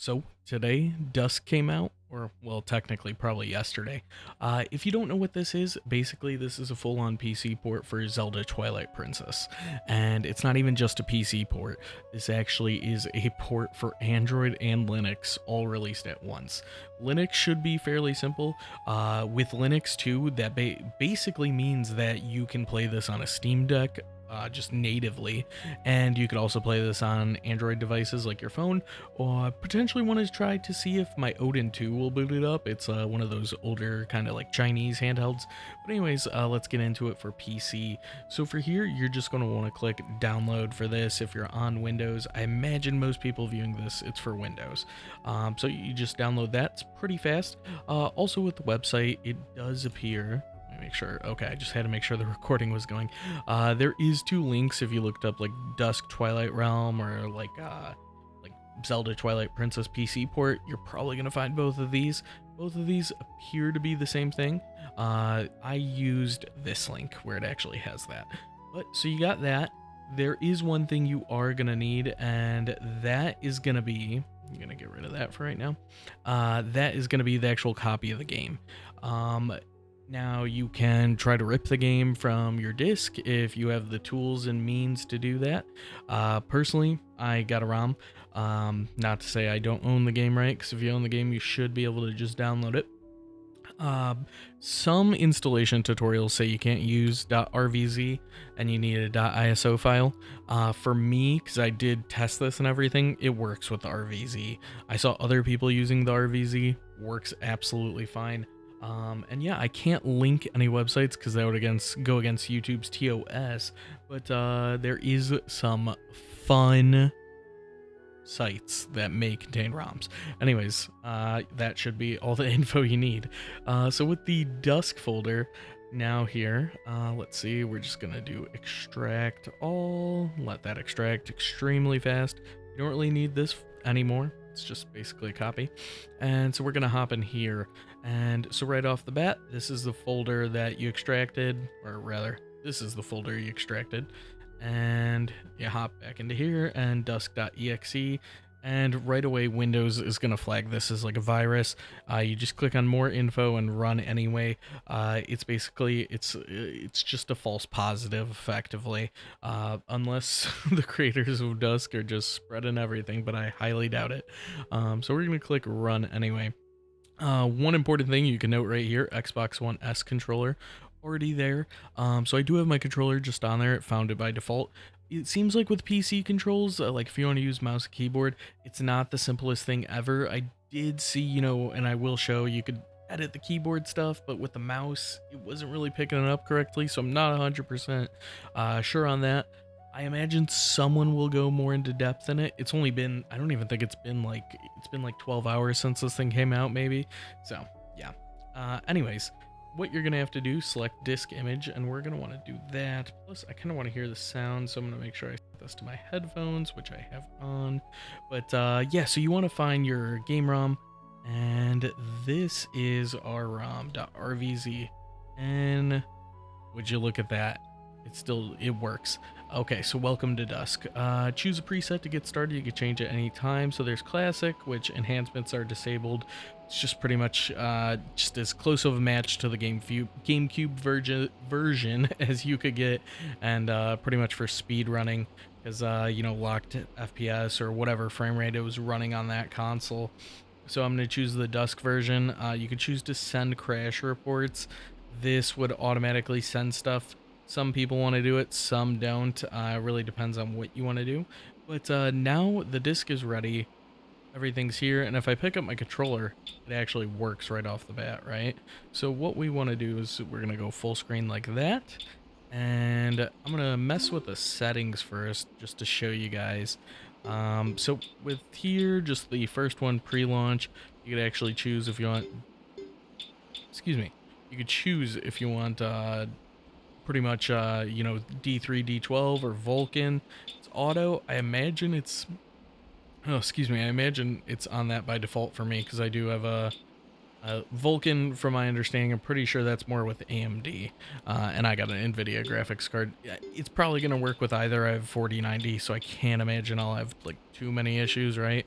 So today, Dusk came out, or well, technically, probably yesterday. If you don't know what this is, basically, this is a full on PC port for Zelda Twilight Princess. And it's not even just a PC port, this actually is a port for Android and Linux, all released at once. Linux should be fairly simple. With Linux, too, that basically means that you can play this on a Steam Deck. Just natively, and you could also play this on Android devices like your phone, or potentially want to try to see if my Odin 2 will boot it up. It's one of those older kind of like Chinese handhelds. But anyways, let's get into it for PC. So for here, you're just going to want to click download for this. If you're on Windows, I imagine most people viewing this, it's for Windows. So you just download that. It's pretty fast. Also with the website, it does appear, make sure. Okay, I just had to make sure the recording was going. There is two links if you looked up like Dusk Twilight Realm or like Zelda Twilight Princess PC port. You're probably gonna find both of these. Both of these appear to be the same thing. I used this link where it actually has that. But so you got that. There is one thing you are gonna need, and that is gonna be. I'm gonna get rid of that for right now. That is gonna be the actual copy of the game. Now you can try to rip the game from your disc if you have the tools and means to do that. Personally, I got a ROM. Not to say I don't own the game, right? Because if you own the game, you should be able to just download it. Some installation tutorials say you can't use .rvz and you need a .iso file. For me, because I did test this and everything, it works with the RVZ. I saw other people using the RVZ, works absolutely fine. And yeah, I can't link any websites because that would go against YouTube's TOS, but there is some fun sites that may contain ROMs. Anyways, that should be all the info you need. So with the Dusk folder now here, let's see, we're just gonna do extract all, let that extract extremely fast. You don't really need this anymore. It's just basically a copy. And so we're gonna hop in here. And so right off the bat, this is the folder that you extracted, or rather, this is the folder you extracted. And you hop back into here and dusk.exe, and right away Windows is going to flag this as like a virus. You just click on more info and run anyway. It's basically, it's just a false positive effectively, unless the creators of Dusk are just spreading everything, but I highly doubt it. So we're going to click run anyway. One important thing you can note right here, Xbox One S controller already there. So I do have my controller just on there. It found it by default. It seems like with PC controls, like if you want to use mouse and keyboard, it's not the simplest thing ever. I did see, and I will show you could edit the keyboard stuff, but with the mouse, it wasn't really picking it up correctly. So I'm not 100% sure on that. I imagine someone will go more into depth in it. It's only been, I don't even think it's been like 12 hours since this thing came out, maybe. So yeah. Anyways, what you're gonna have to do, select disk image, and we're gonna want to do that. Plus, I kind of want to hear the sound, so I'm gonna make sure I set this to my headphones, which I have on. But yeah, so you want to find your game ROM, and this is our ROM.rvz, and would you look at that? It works. Okay, so welcome to Dusk. Choose a preset to get started. You can change it any time. So there's classic, which enhancements are disabled. It's just pretty much just as close of a match to the GameCube version as you could get, and pretty much for speed running, because locked FPS or whatever frame rate it was running on that console. So I'm going to choose the Dusk version. You can choose to send crash reports. This would automatically send stuff. Some people want to do it, some don't. Really depends on what you want to do. But now the disc is ready. Everything's here. And if I pick up my controller, it actually works right off the bat, right? So what we want to do is we're going to go full screen like that. And I'm going to mess with the settings first just to show you guys. So with here, just the first one, pre-launch, you could actually choose if you want... Excuse me. You could choose if you want... pretty much D3, D12 or Vulcan. It's auto. I imagine it's I imagine it's on that by default for me, because I do have a Vulcan. From my understanding, I'm pretty sure that's more with AMD, and I got an NVIDIA graphics card. It's probably gonna work with either. I have 4090, so I can't imagine I'll have like too many issues, right?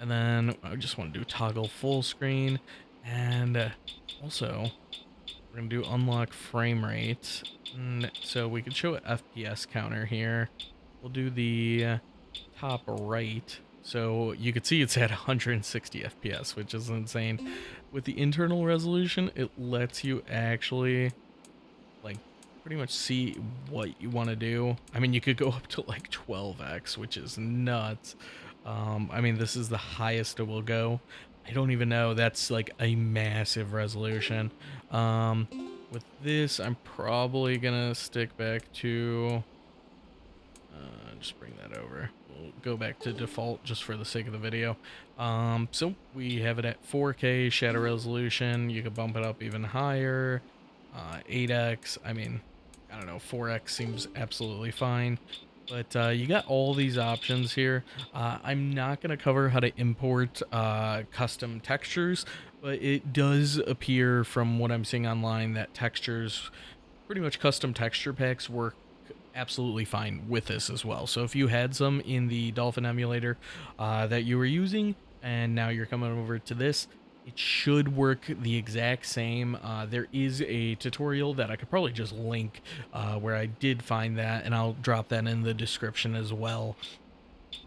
And then I just want to do toggle full screen, and also we're gonna do unlock frame rate. And so we can show an FPS counter here. We'll do the top right. So you can see it's at 160 FPS, which is insane. With the internal resolution, it lets you actually like pretty much see what you want to do. I mean, you could go up to like 12x, which is nuts. I mean, this is the highest it will go. I don't even know. That's like a massive resolution. With this, I'm probably gonna stick back to just bring that over. We'll go back to default just for the sake of the video. So we have it at 4K shadow resolution. You could bump it up even higher. 8x. I mean, I don't know. 4x seems absolutely fine. But you got all these options here. I'm not going to cover how to import custom textures, but it does appear from what I'm seeing online that textures, pretty much custom texture packs, work absolutely fine with this as well. So if you had some in the Dolphin emulator that you were using and now you're coming over to this, it should work the exact same. There is a tutorial that I could probably just link where I did find that, and I'll drop that in the description as well.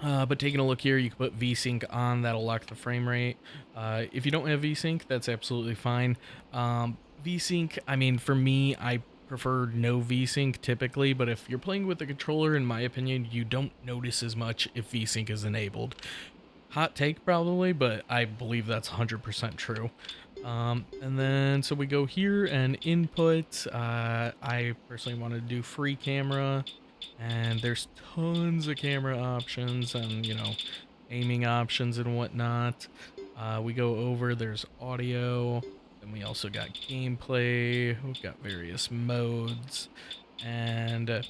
But taking a look here, you can put VSync on, that'll lock the frame rate. If you don't have VSync, that's absolutely fine. VSync, I mean, for me, I prefer no VSync typically, but if you're playing with the controller, in my opinion, you don't notice as much if VSync is enabled. Hot take probably, but I believe that's 100% true. And then, so we go here and input. I personally want to do free camera, and there's tons of camera options and, you know, aiming options and whatnot. We go over, there's audio, and we also got gameplay. We've got various modes, and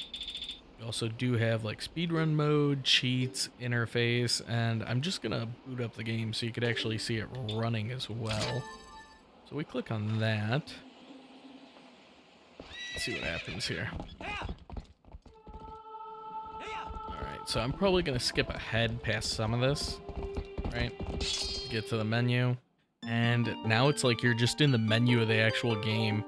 we also do have like speedrun mode, cheats, interface, and I'm just gonna boot up the game so you could actually see it running as well. So we click on that. Let's see what happens here. Alright, so I'm probably gonna skip ahead past some of this, right? Get to the menu, and now it's like you're just in the menu of the actual game.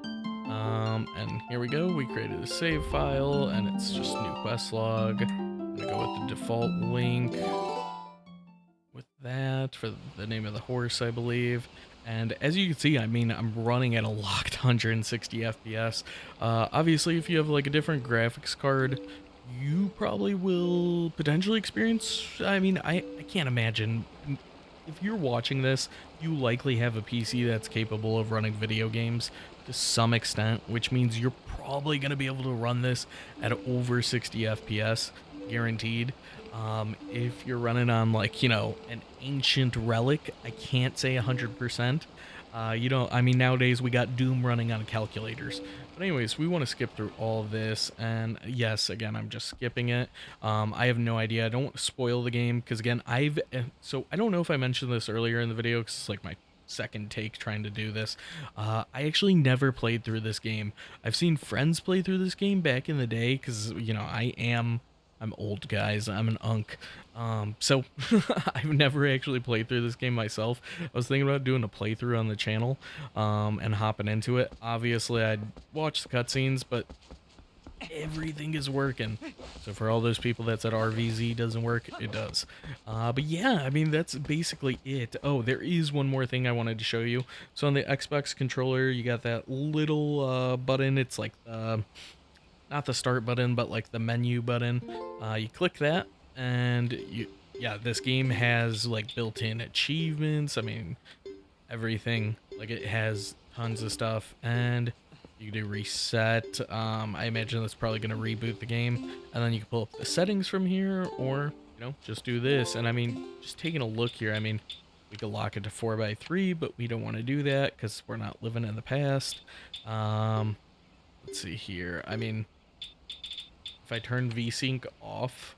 And here we go, we created a save file, and it's just new quest log. I'm gonna go with the default link with that for the name of the horse, I believe. And as you can see, I mean, I'm running at a locked 160 FPS. Obviously, if you have like a different graphics card, you probably will potentially experience, I mean, I can't imagine. If you're watching this, you likely have a PC that's capable of running video games to some extent, which means you're probably going to be able to run this at over 60 FPS, guaranteed. If you're running on, like, you know, an ancient relic, I can't say 100%. You know, I mean, nowadays we got Doom running on calculators. But anyways, we want to skip through all of this, and yes, again, I'm just skipping it. I have no idea. I don't want to spoil the game, because again, so I don't know if I mentioned this earlier in the video, because it's like my second take trying to do this. I actually never played through this game. I've seen friends play through this game back in the day, because, you know, I'm old, guys. I'm an unk. So I've never actually played through this game myself. I was thinking about doing a playthrough on the channel, and hopping into it. Obviously, I'd watch the cutscenes, but everything is working. So for all those people that said RVZ doesn't work, it does. But yeah, I mean, that's basically it. Oh, there is one more thing I wanted to show you. So on the Xbox controller, you got that little button. It's like not the start button, but like the menu button. You click that, and yeah, this game has like built-in achievements. I mean, everything. Like, it has tons of stuff, and you can do reset. I imagine that's probably going to reboot the game, and then you can pull up the settings from here, or, you know, just do this. And I mean, just taking a look here, I mean, we could lock it to 4x3, but we don't want to do that because we're not living in the past. Let's see here. I mean, if I turn VSync off,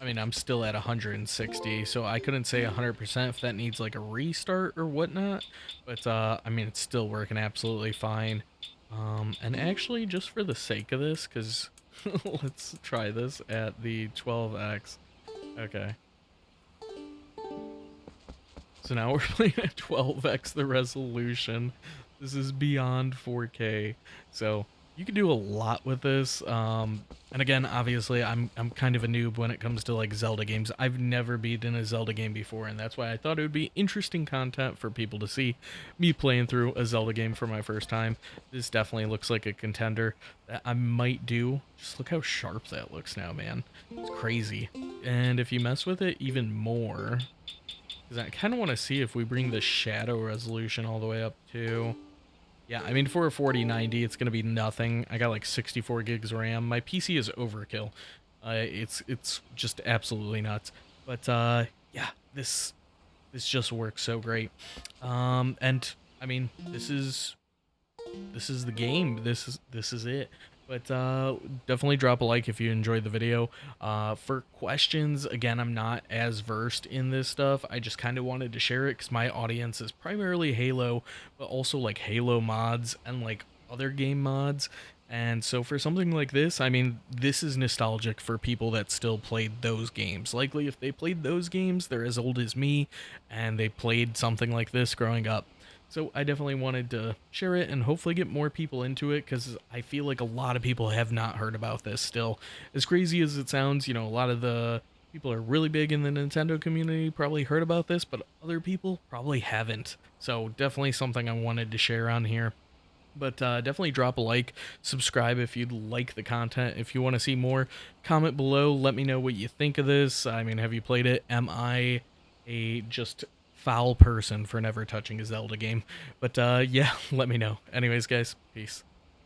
I mean, I'm still at 160, so I couldn't say 100% if that needs like a restart or whatnot, but I mean, it's still working absolutely fine. And actually, just for the sake of this, because let's try this at the 12x. Okay. So now we're playing at 12x the resolution. This is beyond 4K. So you can do a lot with this. And again, obviously, I'm kind of a noob when it comes to like Zelda games. I've never beaten a Zelda game before, and that's why I thought it would be interesting content for people to see me playing through a Zelda game for my first time. This definitely looks like a contender that I might do. Just look how sharp that looks now, man. It's crazy. And if you mess with it even more, because I kind of want to see if we bring the shadow resolution all the way up to... Yeah, I mean, for a 4090, it's going to be nothing. I got like 64 gigs RAM. My PC is overkill. It's just absolutely nuts. But yeah, this just works so great. And I mean, this is the game. This is it. But definitely drop a like if you enjoyed the video. For questions, again, I'm not as versed in this stuff. I just kind of wanted to share it because my audience is primarily Halo, but also like Halo mods and like other game mods. And so for something like this, I mean, this is nostalgic for people that still played those games. Likely if they played those games, they're as old as me and they played something like this growing up. So I definitely wanted to share it and hopefully get more people into it because I feel like a lot of people have not heard about this still. As crazy as it sounds, a lot of the people are really big in the Nintendo community probably heard about this, but other people probably haven't. So definitely something I wanted to share on here. But definitely drop a like, subscribe if you'd like the content. If you want to see more, comment below. Let me know what you think of this. I mean, have you played it? Am I a just foul person for never touching a Zelda game? But yeah, let me know. Anyways, guys, peace.